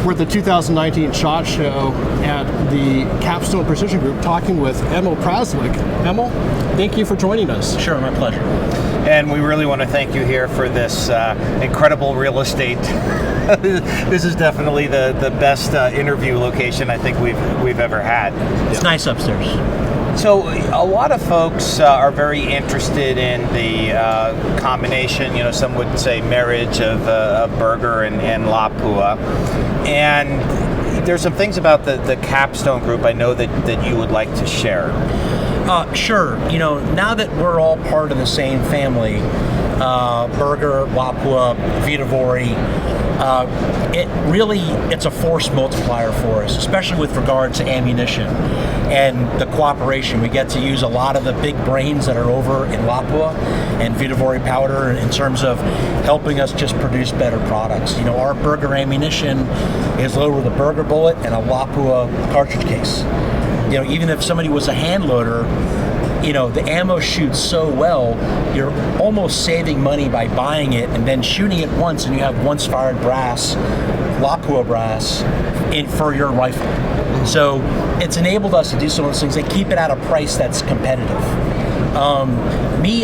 We're at the 2019 SHOT Show at the Capstone Precision Group talking with Emil Praslick. Emil, thank you for joining us. Sure, my pleasure. And we really want to thank you here for this incredible real estate. This is definitely the best interview location I think we've ever had. It's nice upstairs. So a lot of folks are very interested in the combination, some would say marriage of Berger and Lapua. And there's some things about the Capstone Group I know that you would like to share. Sure. Now that we're all part of the same family, Berger, Lapua, Vitavori, it's a force multiplier for us, especially with regard to ammunition and the cooperation. We get to use a lot of the big brains that are over in Lapua and Vitavori powder in terms of helping us just produce better products. Our Berger ammunition is loaded with a Berger bullet and a Lapua cartridge case. Even if somebody was a hand loader, the ammo shoots so well, you're almost saving money by buying it and then shooting it once, and you have once fired brass, Lapua brass, for your rifle. So it's enabled us to do some of those things and keep it at a price that's competitive.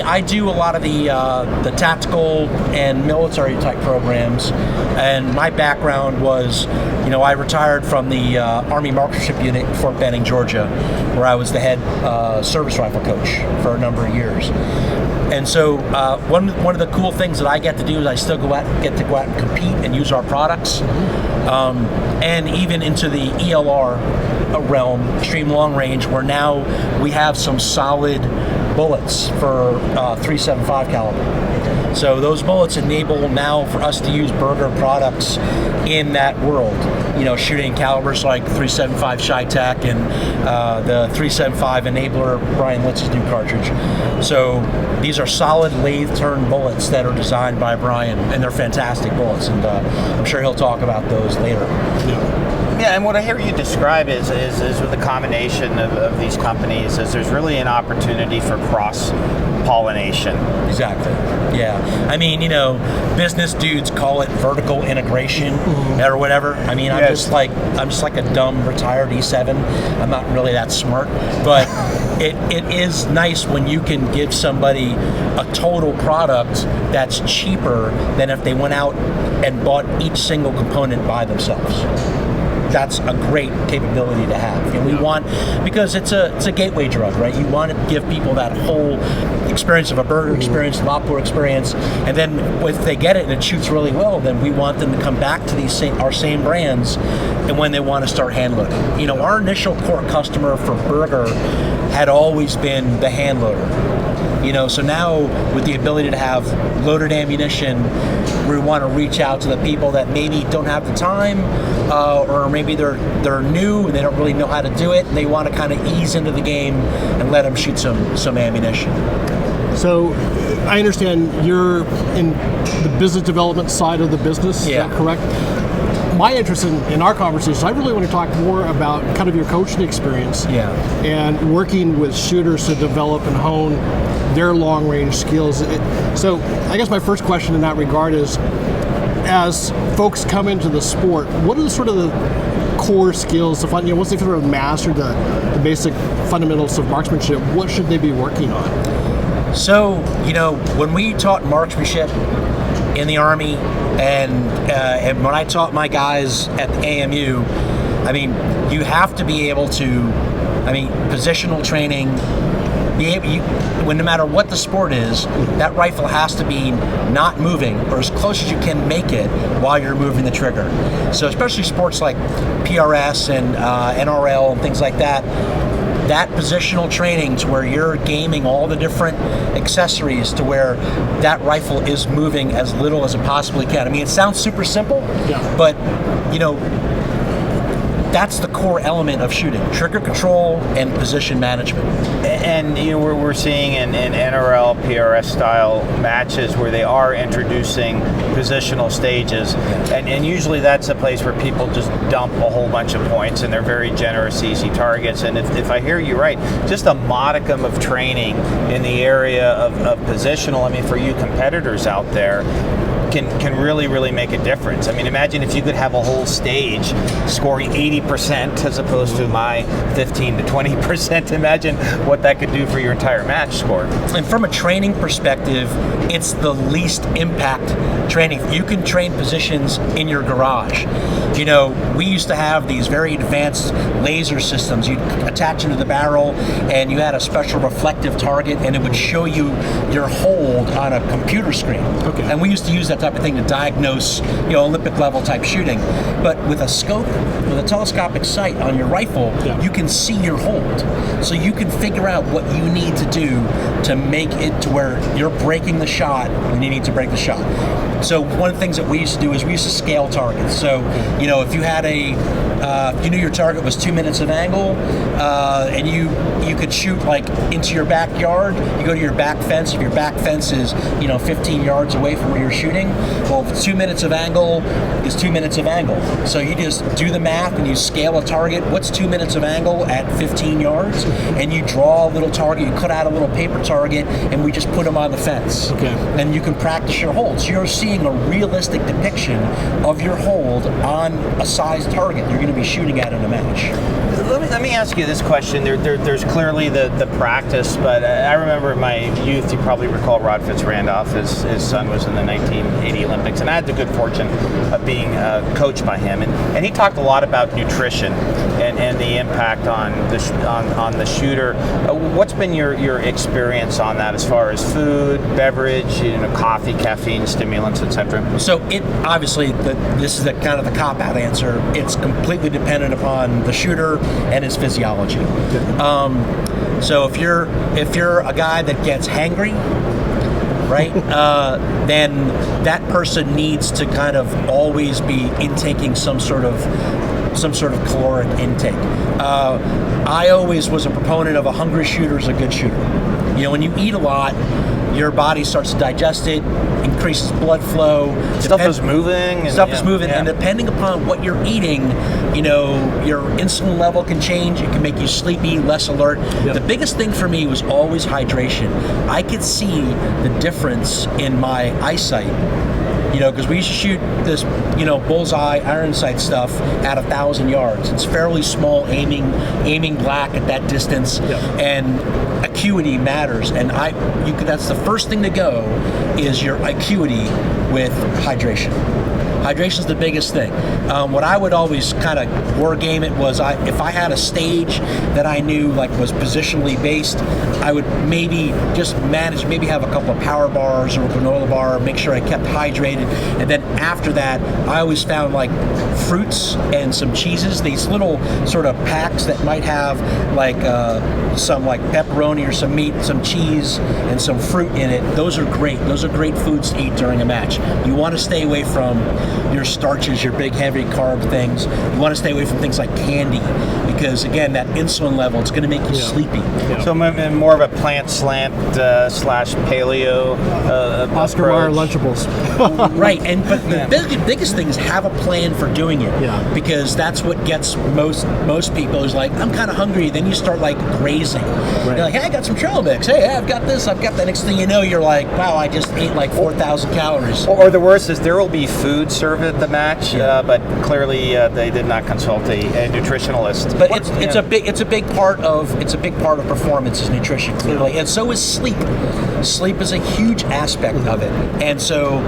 I do a lot of the tactical and military type programs, and my background was, I retired from the Army Marksmanship Unit in Fort Benning, Georgia, where I was the head service rifle coach for a number of years. And so one of the cool things that I get to do is I still get to go out and compete and use our products, and even into the ELR realm, extreme long range, where now we have some solid bullets for 375 caliber. So those bullets enable now for us to use Berger products in that world. Shooting calibers like 375 Chi-Tech and the 375 Enabler, Bryan Litz's new cartridge. So these are solid lathe-turned bullets that are designed by Bryan, and they're fantastic bullets, and I'm sure he'll talk about those later. Yeah, and what I hear you describe is with the combination of these companies, is there's really an opportunity for cross-pollination. Exactly. Yeah. Business dudes call it vertical integration or whatever. I'm just like a dumb retired E7. I'm not really that smart, but it is nice when you can give somebody a total product that's cheaper than if they went out and bought each single component by themselves. That's a great capability to have. And we want, because it's a gateway drug, right? You want to give people that whole experience of a Berger experience, Lapua experience, and then if they get it and it shoots really well, then we want them to come back to our same brands, and when they want to start hand loading. Our initial core customer for Berger had always been the hand loader. So now with the ability to have loaded ammunition, we want to reach out to the people that maybe don't have the time, or maybe they're new and they don't really know how to do it, and they want to kind of ease into the game and let them shoot some ammunition. So I understand you're in the business development side of the business, yeah. Is that correct? My interest in our conversation, I really want to talk more about kind of your coaching experience, and working with shooters to develop and hone their long-range skills. So I guess my first question in that regard is, as folks come into the sport, what are the sort of the core skills, once they've sort of mastered the basic fundamentals of marksmanship, what should they be working on? So, when we taught marksmanship in the Army, and when I taught my guys at the AMU, you have to be able to, positional training, when no matter what the sport is, that rifle has to be not moving, or as close as you can make it while you're moving the trigger. So especially sports like PRS and NRL and things like that, that positional training to where you're gaming all the different accessories to where that rifle is moving as little as it possibly can. It sounds super simple, but that's the core element of shooting: trigger control and position management. And we're seeing in NRL PRS style matches where they are introducing positional stages, and usually that's a place where people just dump a whole bunch of points, and they're very generous, easy targets. And if I hear you right, just a modicum of training in the area of positional. For you competitors out there, can really, really make a difference. I mean, imagine if you could have a whole stage scoring 80% as opposed to my 15 to 20%. Imagine what that could do for your entire match score. And from a training perspective, it's the least impact training. You can train positions in your garage. You know, we used to have these very advanced laser systems. You'd attach them to the barrel and you had a special reflective target and it would show you your hold on a computer screen. Okay. And we used to use that type of thing to diagnose, you know, Olympic level type shooting. But with a scope, with a telescopic sight on your rifle, you can see your hold. So you can figure out what you need to do to make it to where you're breaking the shot when you need to break the shot. So one of the things that we used to do is we used to scale targets. So, you know, if you had if you knew your target was 2 minutes of angle, and you could shoot like into your backyard, you go to your back fence. If your back fence is, you know, 15 yards away from where you're shooting, well, if 2 minutes of angle is 2 minutes of angle. So you just do the math and you scale a target. What's 2 minutes of angle at 15 yards? And you draw a little target, you cut out a little paper target, and we just put them on the fence. Okay. And you can practice your hold. So you're seeing a realistic depiction of your hold on a size target you're going to be shooting at in a match. Let me ask you this question. There's clearly the practice, but I remember in my youth, you probably recall Rod Fitzrandolph. His son was in the 1980 Olympics, and I had the good fortune of being coached by him. And he talked a lot about nutrition and the impact on the shooter. What's been your experience on that as far as food, beverage, you know, coffee, caffeine, stimulants, etc.? So it obviously, this is the kind of the cop-out answer. It's completely dependent upon the shooter and his physiology. So if you're a guy that gets hangry, right, then that person needs to kind of always be intaking some sort of caloric intake. I always was a proponent of a hungry shooter is a good shooter. You know, when you eat a lot, your body starts to digest it, increases blood flow. Stuff is moving. And depending upon what you're eating, you know, your insulin level can change. It can make you sleepy, less alert. Yep. The biggest thing for me was always hydration. I could see the difference in my eyesight. You know, because we used to shoot this, you know, bullseye iron sight stuff at 1,000 yards. It's fairly small, aiming black at that distance, and acuity matters. And that's the first thing to go is your acuity with hydration. Hydration's the biggest thing. What I would always kind of war game it was if I had a stage that I knew like was positionally based, I would maybe just manage, maybe have a couple of power bars or a granola bar, make sure I kept hydrated. And then after that, I always found like fruits and some cheeses, these little sort of packs that might have like some like pepperoni or some meat, some cheese, and some fruit in it. Those are great. Those are great foods to eat during a match. You want to stay away from your starches, your big heavy carb things. You want to stay away from things like candy because again, that insulin level, it's going to make you sleepy. Yeah. So more of a plant slant slash paleo Oscar Mayer Lunchables. Right, but the biggest thing is have a plan for doing it. Yeah. Because that's what gets most people is like, I'm kind of hungry. Then you start like grazing. Right. You're like, hey, I got some trail mix. Hey, I've got this. I've got that. Next thing you know, you're like, wow, I just ate like 4,000 calories. Or the worst is there will be food served at the match, but clearly they did not consult a nutritionalist. But it's a big part of performance is nutrition clearly, and so is sleep. Sleep is a huge aspect of it, and so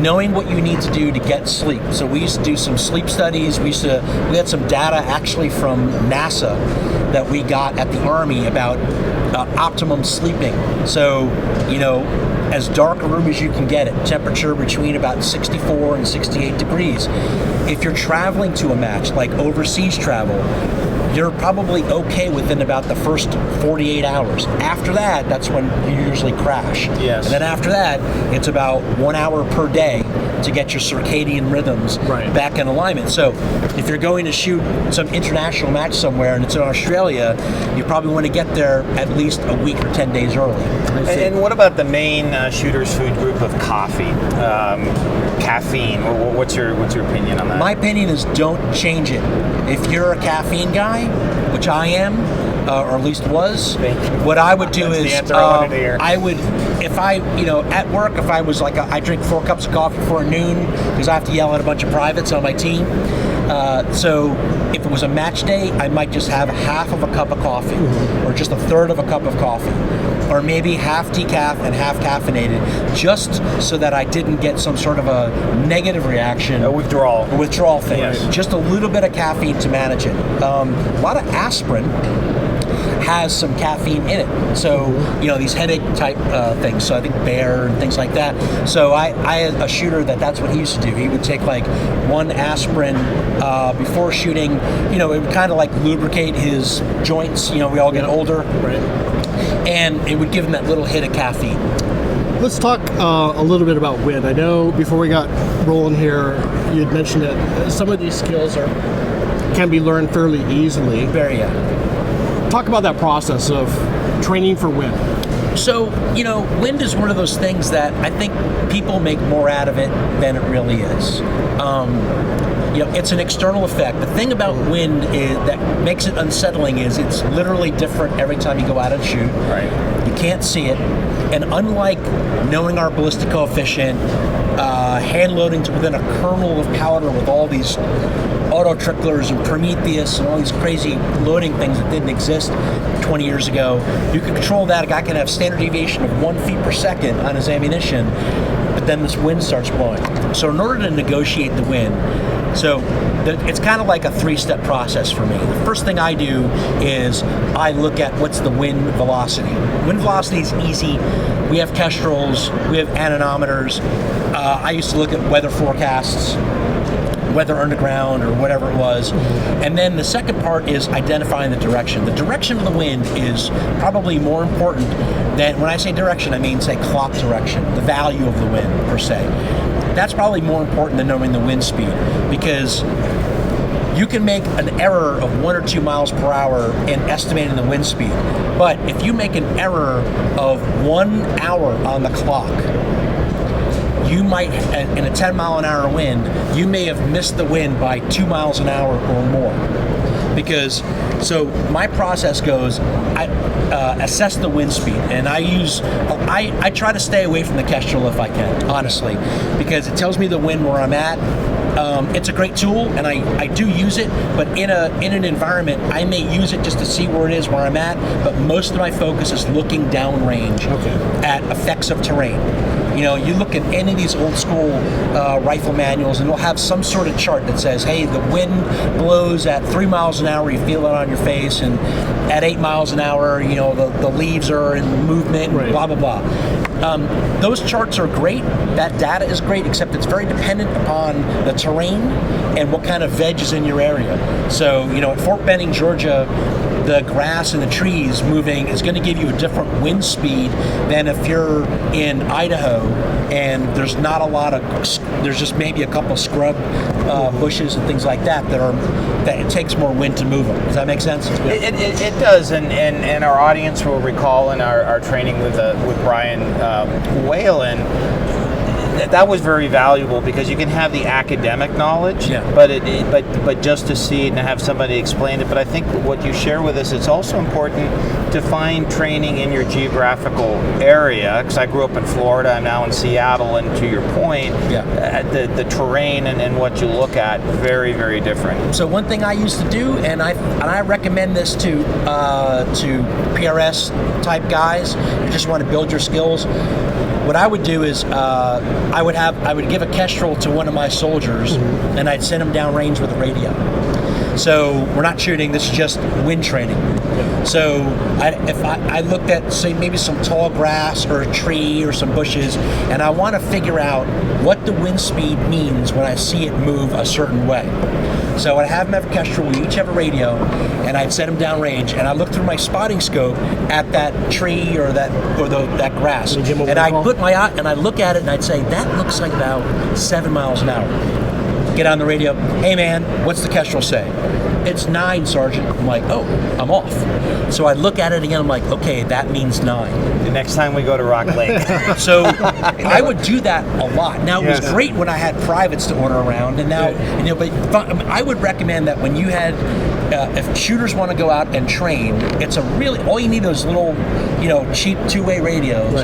knowing what you need to do to get sleep. So we used to do some sleep studies. We had some data actually from NASA that we got at the Army about optimum sleeping. So, you know, as dark a room as you can get it, temperature between about 64 and 68 degrees. If you're traveling to a match, like overseas travel, you're probably okay within about the first 48 hours. After that, that's when you usually crash. Yes. And then after that, it's about 1 hour per day to get your circadian rhythms back in alignment. So if you're going to shoot some international match somewhere and it's in Australia, you probably want to get there at least a week or 10 days early. And what about the main shooter's food group of coffee, caffeine? What's your opinion on that? My opinion is don't change it. If you're a caffeine guy, which I am, or at least was. What I would do is I would, if I, at work, if I was like, I drink 4 cups of coffee before noon because I have to yell at a bunch of privates on my team. So if it was a match day, I might just have half of a cup of coffee, or just a third of a cup of coffee, or maybe half decaf and half caffeinated, just so that I didn't get some sort of a negative reaction. A withdrawal thing. Yes. Just a little bit of caffeine to manage it. A lot of aspirin has some caffeine in it. So, these headache type things. So I think Bayer and things like that. So I had a shooter that's what he used to do. He would take like 1 aspirin before shooting. It would kind of like lubricate his joints. We all get older. Right. And it would give him that little hit of caffeine. Let's talk a little bit about wind. I know before we got rolling here, you had mentioned that some of these skills can be learned fairly easily. Very, Talk about that process of training for wind. So, wind is one of those things that I think people make more out of it than it really is. It's an external effect. The thing about wind that makes it unsettling is it's literally different every time you go out and shoot. Right. You can't see it. And unlike knowing our ballistic coefficient, hand loading to within a kernel of powder with all these auto tricklers and Prometheus and all these crazy loading things that didn't exist 20 years ago, you can control that. A guy can have standard deviation of 1 feet per second on his ammunition, but then this wind starts blowing. So in order to negotiate the wind, it's kind of like a 3-step process for me. The first thing I do is I look at what's the wind velocity. Wind velocity is easy. We have kestrels, we have anemometers. I used to look at weather forecasts, weather underground or whatever it was. And then the second part is identifying the direction. The direction of the wind is probably more important than, when I say direction, I mean, say, clock direction, the value of the wind, per se. That's probably more important than knowing the wind speed, because you can make an error of 1 or 2 miles per hour in estimating the wind speed. But if you make an error of 1 hour on the clock, you might, in a 10 mile an hour wind, you may have missed the wind by 2 miles an hour or more. So my process goes, I assess the wind speed, and I try to stay away from the kestrel if I can, honestly, because it tells me the wind where I'm at. It's a great tool, and I do use it, but in an environment, I may use it just to see where it is, where I'm at, but most of my focus is looking downrange at effects of terrain. You look at any of these old school rifle manuals, and they'll have some sort of chart that says, hey, the wind blows at 3 miles an hour, you feel it on your face, and at 8 miles an hour, the leaves are in movement, and blah, blah, blah. Those charts are great. That data is great, except it's very dependent upon the terrain and what kind of veg is in your area. So, at Fort Benning, Georgia, the grass and the trees moving is going to give you a different wind speed than if you're in Idaho and there's not a lot of, there's just maybe a couple scrub bushes and things like that that it takes more wind to move them. Does that make sense? It does, and our audience will recall in our training with Bryan Whalen, that was very valuable, because you can have the academic knowledge, but just to see it and have somebody explain it. But I think what you share with us, it's also important to find training in your geographical area, because I grew up in Florida, I'm now in Seattle, and to your point, the terrain and what you look at, very, very different. So one thing I used to do, and I recommend this to PRS type guys who just want to build your skills. What I would do is I would give a kestrel to one of my soldiers, and I'd send him downrange with a radio. So we're not shooting, this is just wind training. So if I looked at, say, maybe some tall grass or a tree or some bushes, and I want to figure out what the wind speed means when I see it move a certain way. So I'd have them have a kestrel, we each have a radio, and I'd set them downrange, and I look through my spotting scope at that tree or that grass, and I put my eye and I look at it and I'd say, that looks like about 7 miles an hour. get on the radio, hey man, what's the Kestrel say? It's 9, Sergeant. I'm like, oh, I'm off. So I look at it again, I'm like, okay, that means 9. The next time we go to Rock Lake. So I would do that a lot. Now, it was great when I had privates to order around, and now, but I would recommend that when you had, if shooters want to go out and train, it's a really, all you need those little, cheap two-way radios,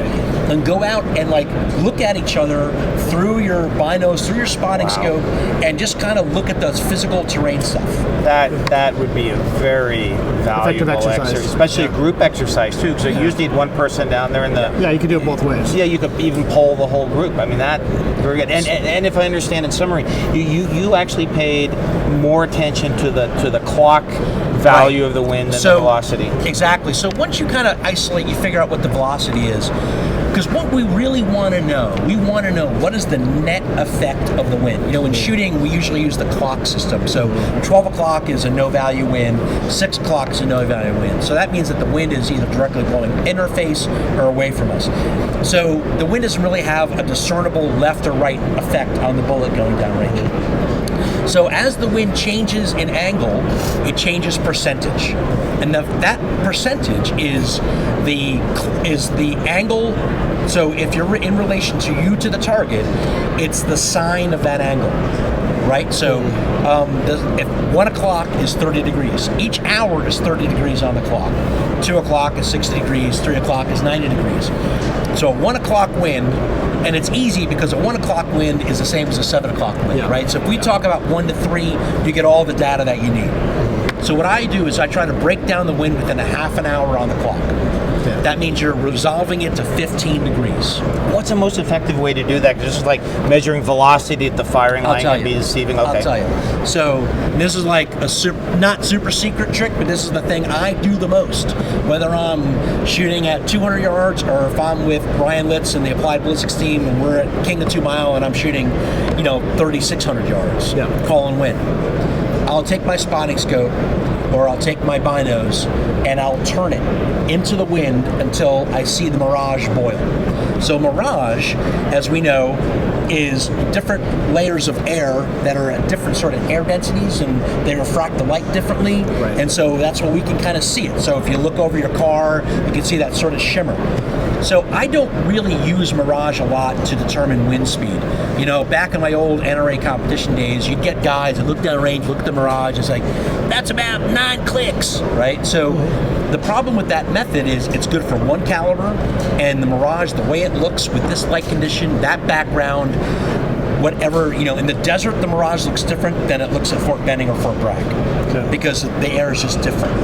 and go out and like look at each other through your binos, through your spotting scope, and just kind of look at those physical terrain stuff. That would be a very valuable exercise, especially a group exercise too. So you usually need one person down there in the. Yeah, you can do it both ways. Yeah, you could even poll the whole group. I mean, that very good. And if I understand in summary, you actually paid more attention to the clock value of the wind than the velocity. Exactly. So once you kind of isolate, you figure out what the velocity is. Because what we really want to know, what is the net effect of the wind. In shooting, we usually use the clock system. So 12 o'clock is a no-value wind, 6 o'clock is a no-value wind. So that means that the wind is either directly blowing in our face or away from us. So the wind doesn't really have a discernible left or right effect on the bullet going downrange. So as the wind changes in angle, it changes percentage, and that percentage is the angle. So if you're in relation to you to the target, it's the sine of that angle, right? So if 1 o'clock is 30 degrees, each hour is 30 degrees on the clock. 2 o'clock is 60 degrees, 3 o'clock is 90 degrees. So a 1 o'clock wind, and it's easy because a 1 o'clock wind is the same as a 7 o'clock wind, right? So if we talk about 1 to 3, you get all the data that you need. So what I do is I try to break down the wind within a half an hour on the clock. That means you're resolving it to 15 degrees. What's the most effective way to do that? Because this is like measuring velocity at the firing line can be deceiving. Okay. I'll tell you. So this is like a not super secret trick, but this is the thing I do the most. Whether I'm shooting at 200 yards or if I'm with Bryan Litz and the Applied Ballistics team and we're at King of 2 Mile and I'm shooting, 3,600 yards, calling wind. I'll take my spotting scope or I'll take my binos and I'll turn it into the wind until I see the Mirage boil. So Mirage, as we know, is different layers of air that are at different sort of air densities and they refract the light differently. Right. And so that's where we can kind of see it. So if you look over your car, you can see that sort of shimmer. So I don't really use Mirage a lot to determine wind speed. Back in my old NRA competition days, you'd get guys that look down range, look at the Mirage, it's like, that's about 9 clicks, right? So the problem with that method is it's good for 1 caliber, and the Mirage, the way it looks with this light condition, that background, whatever, in the desert, the Mirage looks different than it looks at Fort Benning or Fort Bragg, because the air is just different.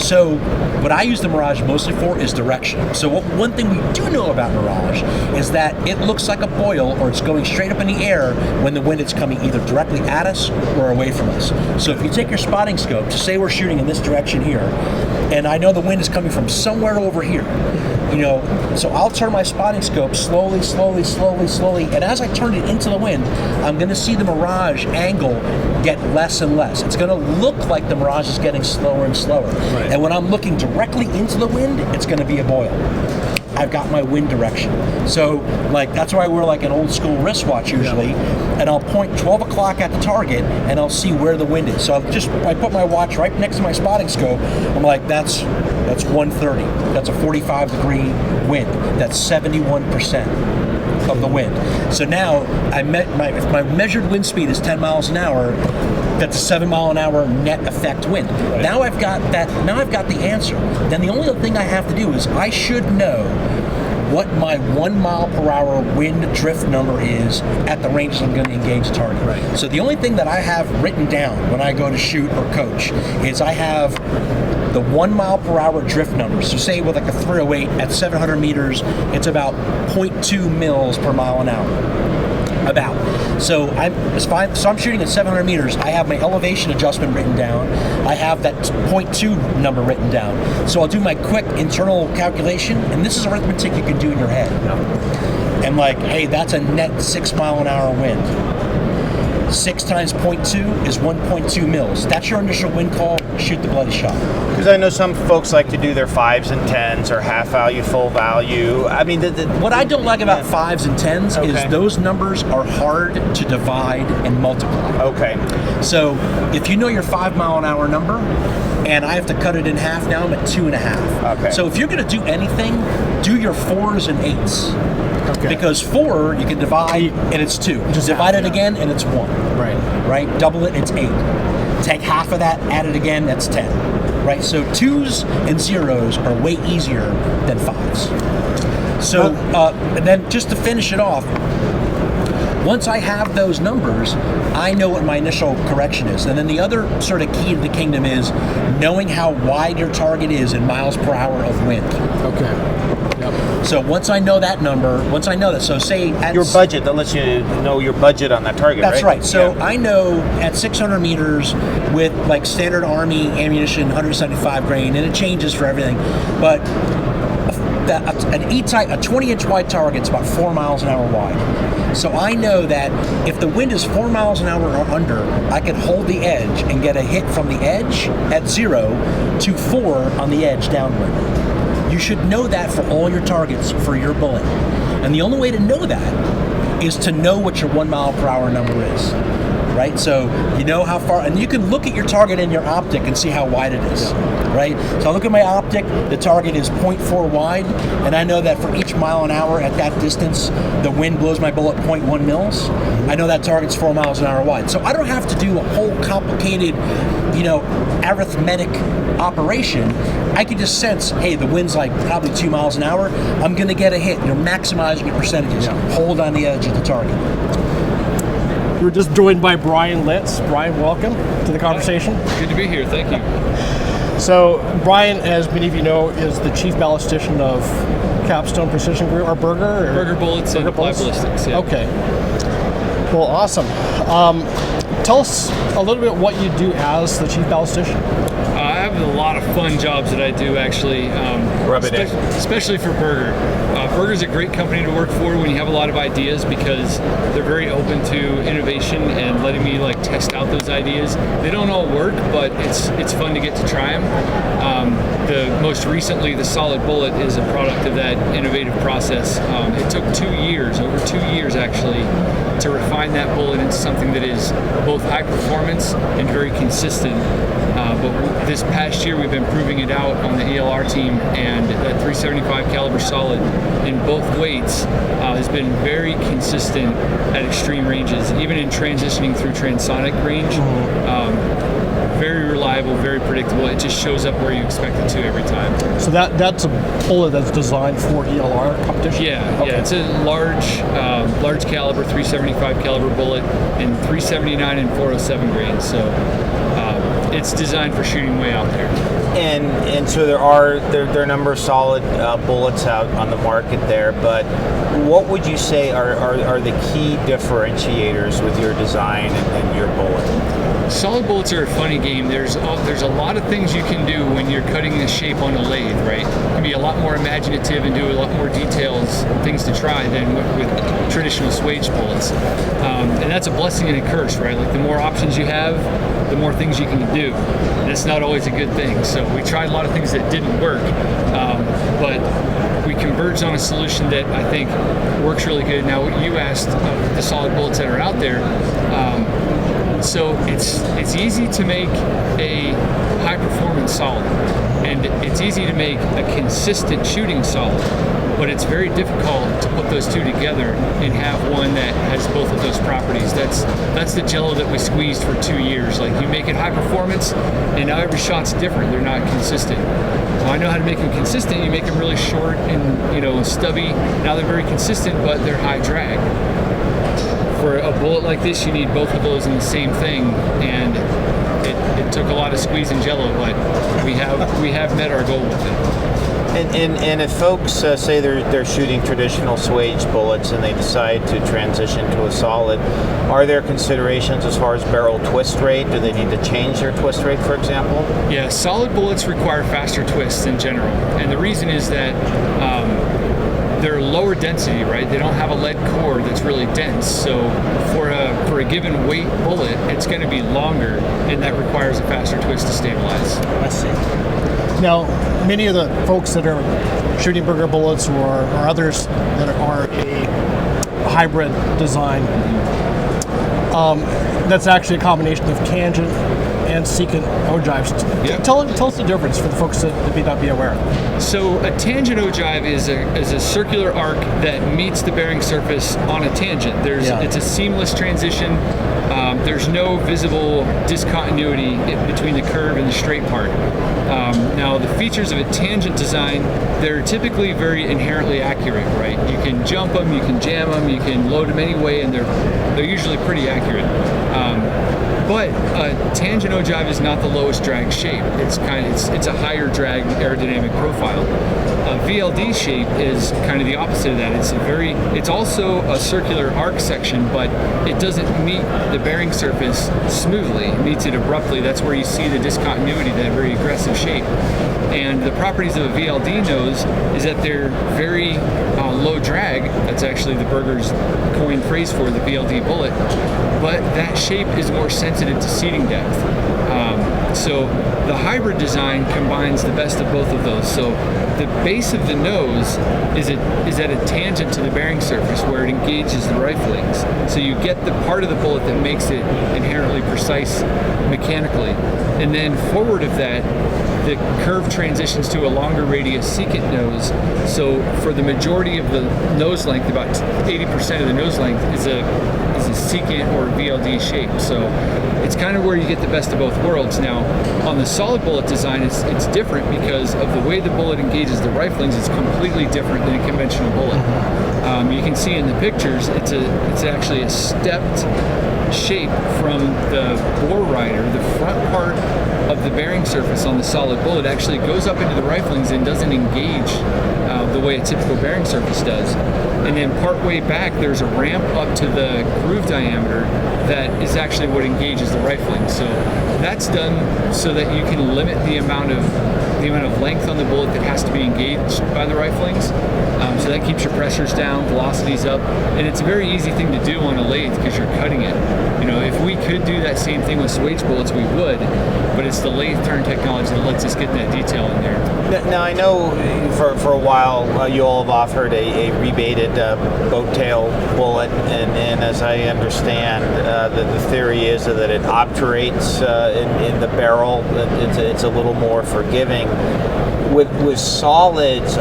So what I use the Mirage mostly for is direction. So one thing we do know about Mirage is that it looks like a boil, or it's going straight up in the air when the wind is coming either directly at us or away from us. So if you take your spotting scope, to say we're shooting in this direction here, and I know the wind is coming from somewhere over here, so I'll turn my spotting scope slowly, and as I turn it into the wind, I'm going to see the Mirage angle get less and less. It's going to look like the Mirage is getting slower and slower. Right. And when I'm looking directly into the wind, it's going to be a boil. I've got my wind direction. So, that's why I wear an old school wristwatch usually, and I'll point 12 o'clock at the target, and I'll see where the wind is. So I put my watch right next to my spotting scope. I'm like, that's 130. That's a 45 degree wind. That's 71% of the wind. So now if my measured wind speed is 10 miles an hour, that's a 7 mile an hour net effect wind. Right. Now I've got the answer. Then the only other thing I have to do is I should know what my 1 mile per hour wind drift number is at the ranges I'm going to engage the target. Right. So the only thing that I have written down when I go to shoot or coach is I have the 1 mile per hour drift number. So say with a 308 at 700 meters, it's about 0.2 mils per mile an hour. So I'm shooting at 700 meters. I have my elevation adjustment written down. I have that 0.2 number written down. So I'll do my quick internal calculation, and this is arithmetic you can do in your head. And hey, that's a net 6 mile an hour wind. 6 times 0.2 is 1.2 mils. That's your initial wind call. Shoot the bloody shot. Because I know some folks like to do their 5s and 10s or half value, full value. I mean, what I don't like about 5s and 10s is those numbers are hard to divide and multiply. Okay. So if you know your 5 mile an hour number, and I have to cut it in half, now I'm at 2.5. Okay. So if you're going to do anything, do your 4s and 8s. Okay. Because 4 you can divide and it's 2. Just divide it again and it's 1. Right. Double it, it's 8. Take half of that, add it again, that's 10. Right. So 2s and 0s are way easier than 5s. So and then just to finish it off, once I have those numbers, I know what my initial correction is. And then the other sort of key to the kingdom is knowing how wide your target is in miles per hour of wind. Okay. Yep. So once I know that number, so say at your budget, that lets you know your budget on that target, that's right. So yeah. I know at 600 meters with like standard Army ammunition, 175 grain, and it changes for everything, but an E-type, a 20-inch wide target's about 4 miles an hour wide. So I know that if the wind is 4 miles an hour or under, I can hold the edge and get a hit from the edge at 0 to 4 on the edge downwind. You should know that for all your targets for your bullet. And the only way to know that is to know what your 1 mile per hour number is. Right? So you know how far, and you can look at your target in your optic and see how wide it is. Right? So I look at my optic, the target is 0.4 wide, and I know that for each mile an hour at that distance, the wind blows my bullet 0.1 mils. I know that target's 4 miles an hour wide. So I don't have to do a whole complicated, arithmetic operation. I can just sense, hey, the wind's like probably 2 miles an hour. I'm going to get a hit. You're maximizing your percentages. Hold on the edge of the target. We're just joined by Bryan Litz. Bryan, welcome to the conversation. Good to be here. Thank you. So, Bryan, as many of you know, is the chief ballistician of Capstone Precision Group, or Burger? Burger Bullets and Applied Ballistics. Yeah. Okay. Well, awesome. Tell us a little bit what you do as the chief ballistician. I have a lot of fun jobs that I do, actually. Especially for Burger. Burger's a great company to work for when you have a lot of ideas, because they're very open to innovation and letting me test out those ideas. They don't all work, but it's fun to get to try them. Most recently, the solid bullet is a product of that innovative process. It took 2 years, over 2 years actually, to refine that bullet into something that is both high performance and very consistent. But this past year we've been proving it out on the ELR team, and that 375 caliber solid in both weights has been very consistent at extreme ranges, even in transitioning through transonic range. Very reliable, very predictable. It just shows up where you expect it to every time. So that's a bullet that's designed for ELR competition? Yeah, it's a large caliber 375 caliber bullet in 379 and 407 grains. So it's designed for shooting way out there. And so there are a number of solid bullets out on the market there, but what would you say are the key differentiators with your design and your bullet? Solid bullets are a funny game. There's a lot of things you can do when you're cutting the shape on a lathe, right? You can be a lot more imaginative and do a lot more details and things to try than with traditional swage bullets. And that's a blessing and a curse, right? The more options you have, the more things you can do. And it's not always a good thing. So we tried a lot of things that didn't work, but we converged on a solution that I think works really good. Now, you asked the solid bullets that are out there. So it's easy to make a high performance solid, and it's easy to make a consistent shooting solid, but it's very difficult to put those two together and have one that has both of those properties. That's the jello that we squeezed for 2 years. You make it high performance, and now every shot's different. They're not consistent. Well, I know how to make them consistent. You make them really short and stubby. Now they're very consistent, but they're high drag. For a bullet like this, you need both of those in the same thing, and it took a lot of squeeze and jello, but we have met our goal with it. And if folks say they're shooting traditional swage bullets and they decide to transition to a solid, are there considerations as far as barrel twist rate? Do they need to change their twist rate, for example? Yeah, solid bullets require faster twists in general, and the reason is that they're lower density, right? They don't have a lead core that's really dense. So for for a given weight bullet, it's going to be longer, and that requires a faster twist to stabilize. I see. Now, many of the folks that are shooting burger bullets or others that are a hybrid design, that's actually a combination of tangent and secant ogives. Yep. Tell us the difference for the folks that may not be aware. So a tangent ogive is a circular arc that meets the bearing surface on a tangent. It's a seamless transition. There's no visible discontinuity between the curve and the straight part. Now, the features of a tangent design, they're typically very inherently accurate, right? You can jump them, you can jam them, you can load them any way, and they're usually pretty accurate. But a tangent ogive is not the lowest drag shape. It's a higher drag aerodynamic profile. A VLD shape is kind of the opposite of that. It's also a circular arc section, but it doesn't meet the bearing surface smoothly. It meets it abruptly. That's where you see the discontinuity, that very aggressive shape. And the properties of a VLD nose is that they're very low drag. That's actually the Berger's coined phrase for the VLD bullet. But that shape is more sensitive to seating depth. So the hybrid design combines the best of both of those. So the base of the nose is at a tangent to the bearing surface where it engages the riflings. So you get the part of the bullet that makes it inherently precise mechanically. And then forward of that, the curve transitions to a longer radius secant nose. So for the majority of the nose length, about 80% of the nose length is a secant or VLD shape. So it's kind of where you get the best of both worlds. Now, on the solid bullet design, it's different because of the way the bullet engages the riflings. It's completely different than a conventional bullet. You can see in the pictures, it's actually a stepped shape from the bore rider. The front part of the bearing surface on the solid bullet actually goes up into the riflings and doesn't engage the way a typical bearing surface does. And then part way back, there's a ramp up to the groove diameter that is actually what engages the rifling. So that's done so that you can limit the amount of length on the bullet that has to be engaged by the riflings. So that keeps your pressures down, velocities up, and it's a very easy thing to do on a lathe because you're cutting it. You know, if we could do that same thing with swage bullets, we would, but it's the lathe turn technology that lets us get that detail in there. Now, I know for a while you all have offered a rebated boattail bullet, and as I understand, the theory is that it obturates in the barrel. It's a little more forgiving. With solids,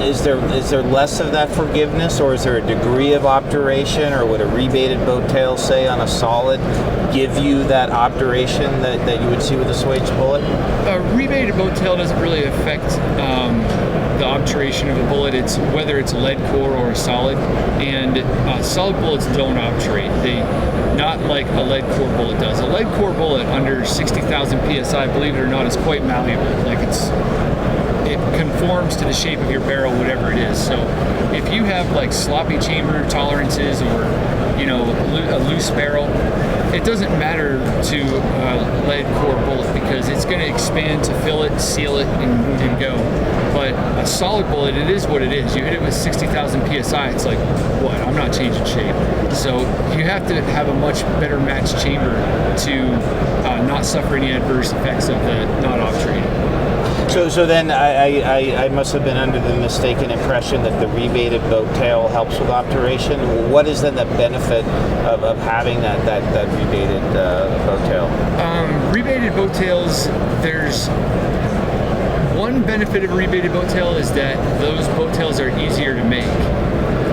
is there less of that forgiveness, or is there a degree of obturation, or would a rebated boattail, say, on a solid, give you that obturation that you would see with a swage bullet? A rebated boattail doesn't really affect the obturation of a bullet. It's whether it's a lead core or a solid, and solid bullets don't obturate. Not like a lead core bullet does. A lead core bullet under 60,000 psi, believe it or not, is quite malleable. Like it conforms to the shape of your barrel, whatever it is. So if you have like sloppy chamber tolerances or a loose barrel, it doesn't matter to a lead core bullet because it's going to expand to fill it, seal it, and go. But a solid bullet, it is what it is. You hit it with 60,000 psi, it's like, what? I'm not changing shape. So you have to have a much better matched chamber to not suffer any adverse effects of the not obturating. So then I must have been under the mistaken impression that the rebated boattail helps with obturation. What is then the benefit of having that rebated boattail? Rebated boattails, there's one benefit of a rebated boattail is that those boattails are easier to make.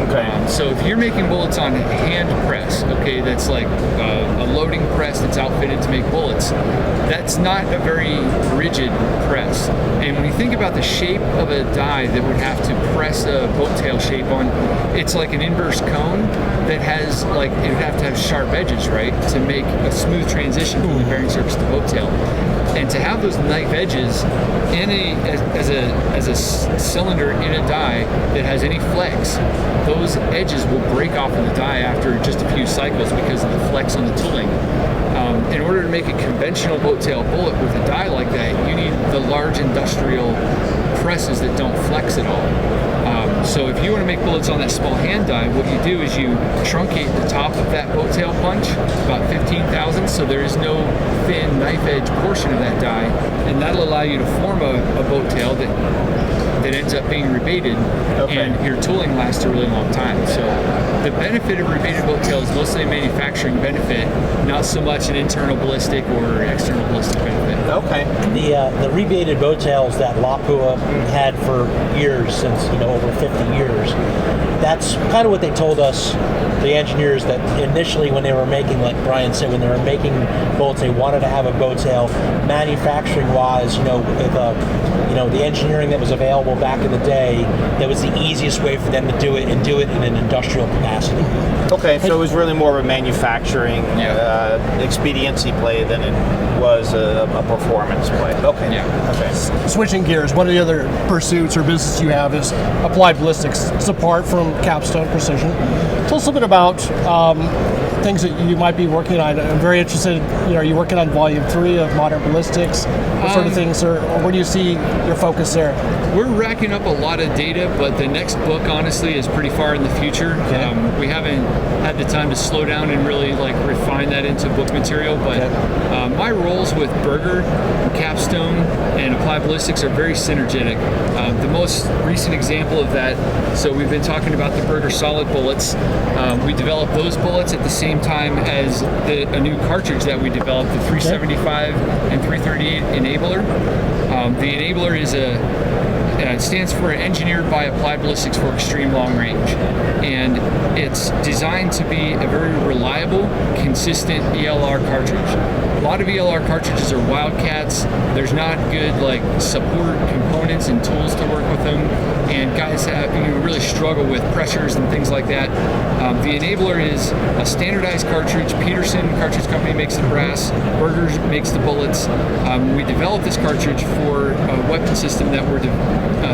Okay. So if you're making bullets on hand press, okay, that's like a loading press that's outfitted to make bullets, that's not a very rigid press. And when you think about the shape of a die that would have to press a boattail shape on, it's like an inverse cone that has it would have to have sharp edges, right, to make a smooth transition from the bearing surface to boattail. And to have those knife edges as a cylinder in a die that has any flex, those edges will break off of the die after just a few cycles because of the flex on the tooling. In order to make a conventional boattail bullet with a die like that, you need the large industrial presses that don't flex at all. So if you want to make bullets on that small hand die, what you do is you truncate the top of that boat tail punch about 15 thousandths, so there is no thin knife edge portion of that die, and that'll allow you to form a boat tail that ends up being rebated, and your tooling lasts a really long time. So the benefit of rebated boat tail is mostly a manufacturing benefit, not so much an internal ballistic or external ballistic benefit. Okay. The rebated boat tails that Lapua had for years, since over 50 years, that's kind of what they told us, the engineers, that initially when they were making, like Bryan said, when they were making boats, they wanted to have a boat tail. Manufacturing wise, with the engineering that was available back in the day, that was the easiest way for them to do it, and do it in an industrial capacity. Okay, so it was really more of a manufacturing expediency play than it was a performance play. Okay. Yeah. Okay. Switching gears, one of the other pursuits or business you have is applied ballistics. It's apart from Capstone Precision. Tell us a bit about things that you might be working on. I'm very interested. Are you working on Volume 3 of Modern Ballistics? What sort of things, or where do you see your focus there? We're racking up a lot of data, but the next book, honestly, is pretty far in the future. Okay. We haven't had the time to slow down and really refine that into book material. But my roles with Burger, Capstone, and Applied Ballistics are very synergetic. The most recent example of that, so we've been talking about the Burger solid bullets. We developed those bullets at the same time as a new cartridge that we developed, the 375 and 338 Enabler. The Enabler is it stands for Engineered by Applied Ballistics for Extreme Long Range, and it's designed to be a very reliable, consistent ELR cartridge. A lot of ELR cartridges are wildcats. There's not good support components and tools to work with them, and guys have really struggle with pressures and things like that. The Enabler is a standardized cartridge. Peterson Cartridge Company makes the brass. Burgers makes the bullets. We developed this cartridge for a weapon system that we're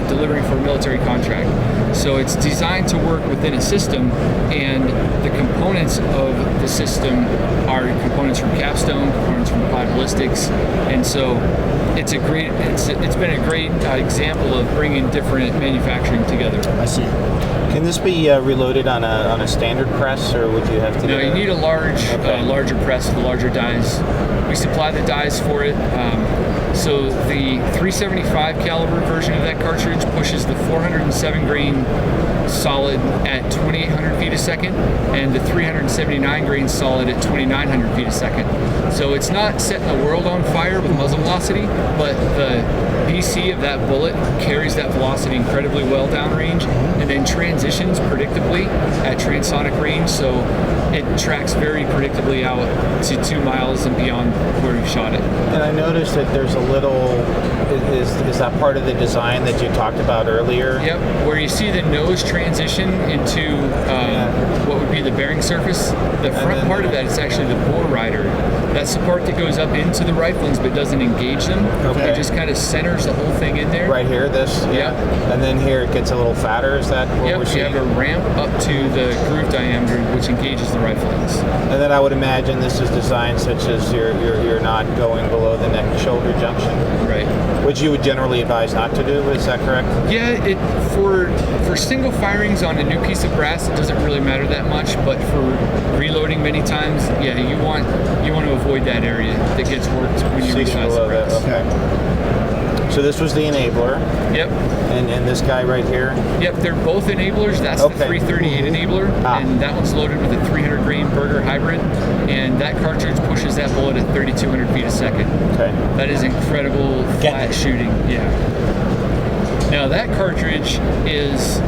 delivering for a military contract. So it's designed to work within a system, and the components of the system are components from Capstone, components from Applied Ballistics, and so it's been a great example of bringing different manufacturing together. I see. Can this be reloaded on a standard press, or would you have to? No, you need a larger press with larger dies. We supply the dies for it. So the 375 caliber version of that cartridge pushes the 407 grain solid at 2,800 feet a second, and the 379 grain solid at 2,900 feet a second. So it's not setting the world on fire with muzzle velocity, but the BC of that bullet carries that velocity incredibly well downrange, and then transitions predictably at transonic range, so it tracks very predictably out to 2 miles and beyond where we've shot it. And I noticed that there's a little, is that part of the design that you talked about earlier? Yep, where you see the nose transition into what would be the bearing surface. The front part of that is actually the bore rider. That's the part that goes up into the riflings but doesn't engage them. Okay. It just kind of centers the whole thing in there. Right here, this? Yeah. And then here it gets a little fatter, is that what we're seeing? You have a ramp up to the groove diameter, which engages the riflings. And then I would imagine this is designed such as you're not going below the neck and shoulder junction. Right. Which you would generally advise not to do, is that correct? Yeah, for single firings on a new piece of brass, it doesn't really matter that much, but for reloading many times, yeah, you want to avoid that area that gets worked when you resize the brass. Okay. So this was the Enabler. Yep. And this guy right here? Yep, they're both Enablers. That's the 338 Enabler, and that one's loaded with a 300 grain Burger hybrid, and that cartridge pushes that bullet at 3,200 feet a second. Okay. That is incredible flat shooting. Yeah. Now that cartridge is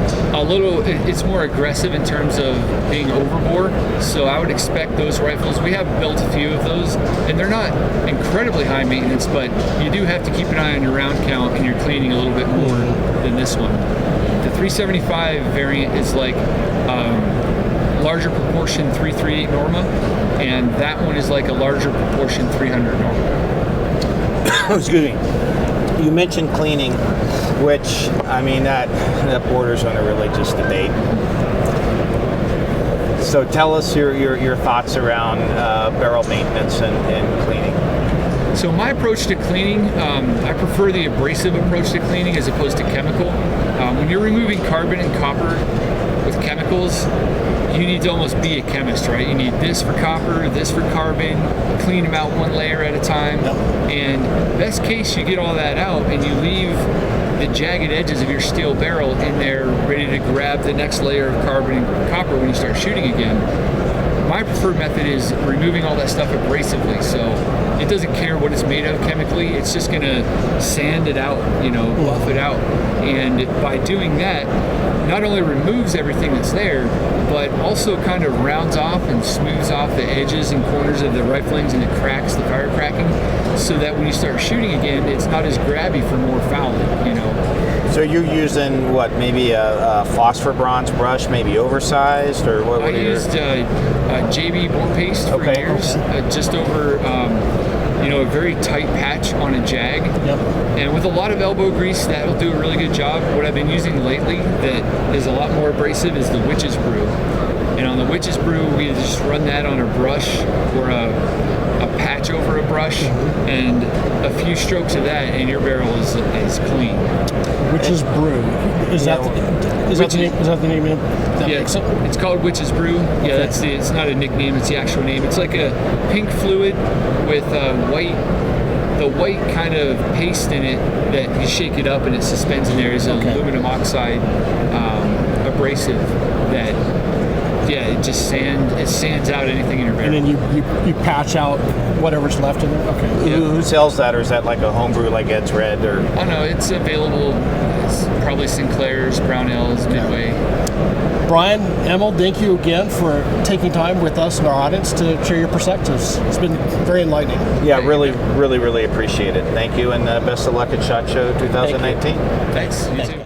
it's more aggressive in terms of being overbore, so I would expect those rifles, we have built a few of those, and they're not incredibly high maintenance, but you do have to keep an eye on your round count and you're cleaning a little bit more than this one. The 375 variant is larger proportion 338 Norma, and that one is like a larger proportion 300 Norma. Excuse me. You mentioned cleaning, which, I mean, that borders on a religious debate. So tell us your thoughts around barrel maintenance and cleaning. So my approach to cleaning, I prefer the abrasive approach to cleaning as opposed to chemical. When you're removing carbon and copper with chemicals, you need to almost be a chemist, right? You need this for copper, this for carbon, clean them out one layer at a time. Yep. And best case, you get all that out and you leave the jagged edges of your steel barrel in there ready to grab the next layer of carbon and copper when you start shooting again. My preferred method is removing all that stuff abrasively. So it doesn't care what it's made of chemically, it's just gonna sand it out, buff it out. And by doing that, not only removes everything that's there, but also kind of rounds off and smooths off the edges and corners of the riflings and the cracks, the fire cracking, so that when you start shooting again, it's not as grabby for more fouling, So you're using what, maybe a phosphor bronze brush, maybe oversized, or what? I used JB board paste for years, just over a very tight patch on a jag. Yep. And with a lot of elbow grease, that'll do a really good job. What I've been using lately that is a lot more abrasive is the Witch's Brew. And on the Witch's Brew, we just run that on a brush or a patch over a brush, and a few strokes of that, and your barrel is clean. Witch's Brew. Is that the name of that makes it? It's called Witch's Brew. Yeah, Okay. it's not a nickname, it's the actual name. It's like a pink fluid with the white kind of paste in it that you shake it up and it suspends in there. Is an aluminum oxide abrasive that it sands out anything in your barrel. And then you patch out whatever's left in there. Okay. Yeah. Who sells that, or is that like a homebrew like Ed's Red? Or Oh no, it's available. It's probably Sinclair's, Brownell's, Midway. Bryan, Emil, thank you again for taking time with us and our audience to share your perspectives. It's been very enlightening. Yeah, really, really, really appreciate it. Thank you, and best of luck at SHOT Show 2019. Thanks. You too.